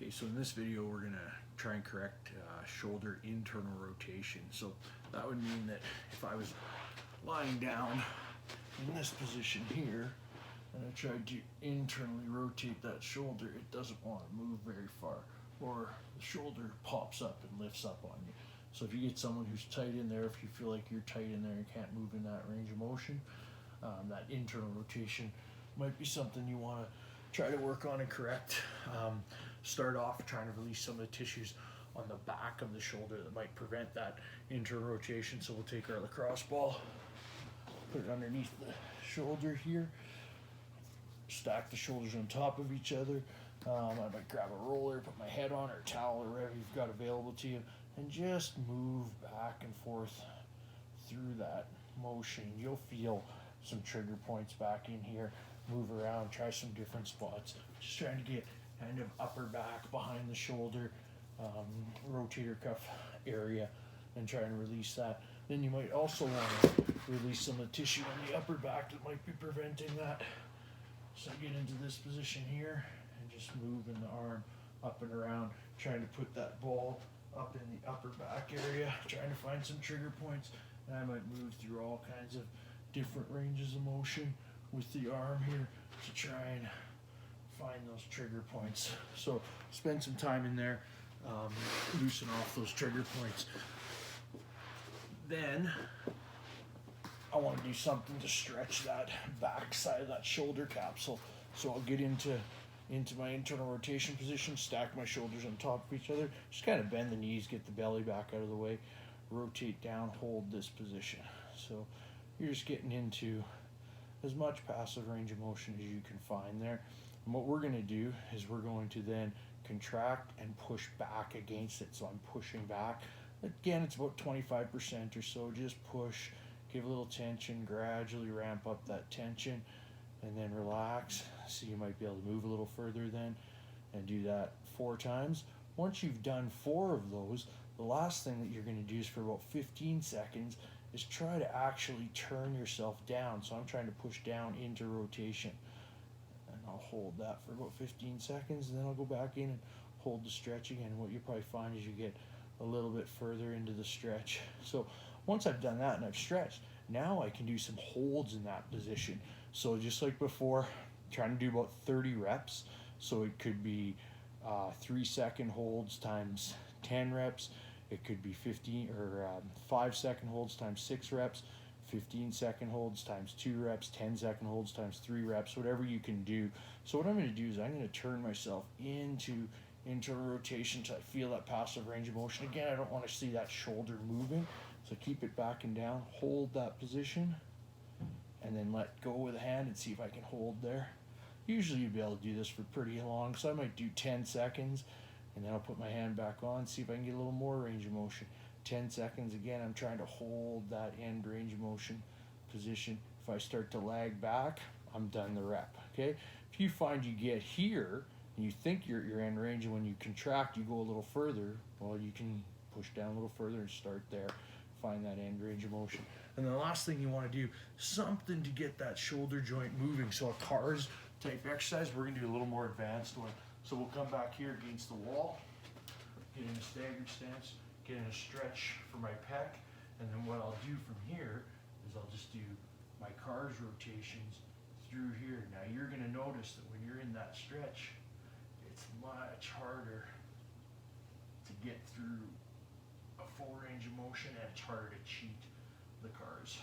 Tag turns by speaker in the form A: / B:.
A: Okay, so in this video we're going to try and correct shoulder internal rotation. So that would mean that if I was lying down in this position here and I tried to internally rotate that shoulder, it doesn't want to move very far, or the shoulder pops up and lifts up on you. So if you get someone who's tight in there, if you feel like you're tight in there and can't move in that range of motion, that internal rotation might be something you want to try to work on and correct. Start off trying to release some of the tissues on the back of the shoulder that might prevent that internal rotation. So we'll take our lacrosse ball, put it underneath the shoulder here, stack the shoulders on top of each other. I might grab a roller, put my head on, or a towel, or whatever you've got available to you, and just move back and forth through that motion. You'll feel some trigger points back in here. Move around, try some different spots. Just trying to get kind of upper back, behind the shoulder, rotator cuff area, and try and release that. Then you might also want to release some of the tissue on the upper back that might be preventing that. So get into this position here and just moving the arm up and around, trying to put that ball up in the upper back area, trying to find some trigger points. And I might move through all kinds of different ranges of motion with the arm here to try and find those trigger points. So spend some time in there, loosen off those trigger points. Then I want to do something to stretch that back side of that shoulder capsule. So I'll get into my internal rotation position, stack my shoulders on top of each other, just kind of bend the knees, get the belly back out of the way, rotate down, hold this position. So you're just getting into as much passive range of motion as you can find there. And what we're going to do is we're going to then contract and push back against it. So I'm pushing back. Again, it's about 25% or so. Just push, give a little tension, gradually ramp up that tension, and then relax. So you might be able to move a little further then, and do that 4 times. Once you've done 4 of those, the last thing that you're going to do is for about 15 seconds is try to actually turn yourself down. So I'm trying to push down into rotation, and I'll hold that for about 15 seconds, and then I'll go back in and hold the stretch again. What you'll probably find is you get a little bit further into the stretch. So once I've done that and I've stretched, now I can do some holds in that position. So just like before, trying to do about 30 reps. So it could be 3-second holds times 10 reps. It could be 5-second holds times 6 reps, 15-second holds times 2 reps, 10-second holds times 3 reps, whatever you can do. So what I'm going to do is I'm going to turn myself into rotation until I feel that passive range of motion. Again, I don't want to see that shoulder moving, so keep it back and down, hold that position, and then let go with the hand and see if I can hold there. Usually you'd be able to do this for pretty long, so I might do 10 seconds, and then I'll put my hand back on, see if I can get a little more range of motion. 10 seconds, again, I'm trying to hold that end range of motion position. If I start to lag back, I'm done the rep, okay? If you find you get here, and you think you're at your end range, and when you contract, you go a little further, well, you can push down a little further and start there. Find that end range of motion. And the last thing you want to do, something to get that shoulder joint moving. So a cars type exercise, we're going to do a little more advanced one. So we'll come back here against the wall, get in a staggered stance, get in a stretch for my pec, and then what I'll do from here is I'll just do my cars rotations through here. Now you're going to notice that when you're in that stretch, it's much harder to get through a full range of motion, and it's harder to cheat the cars.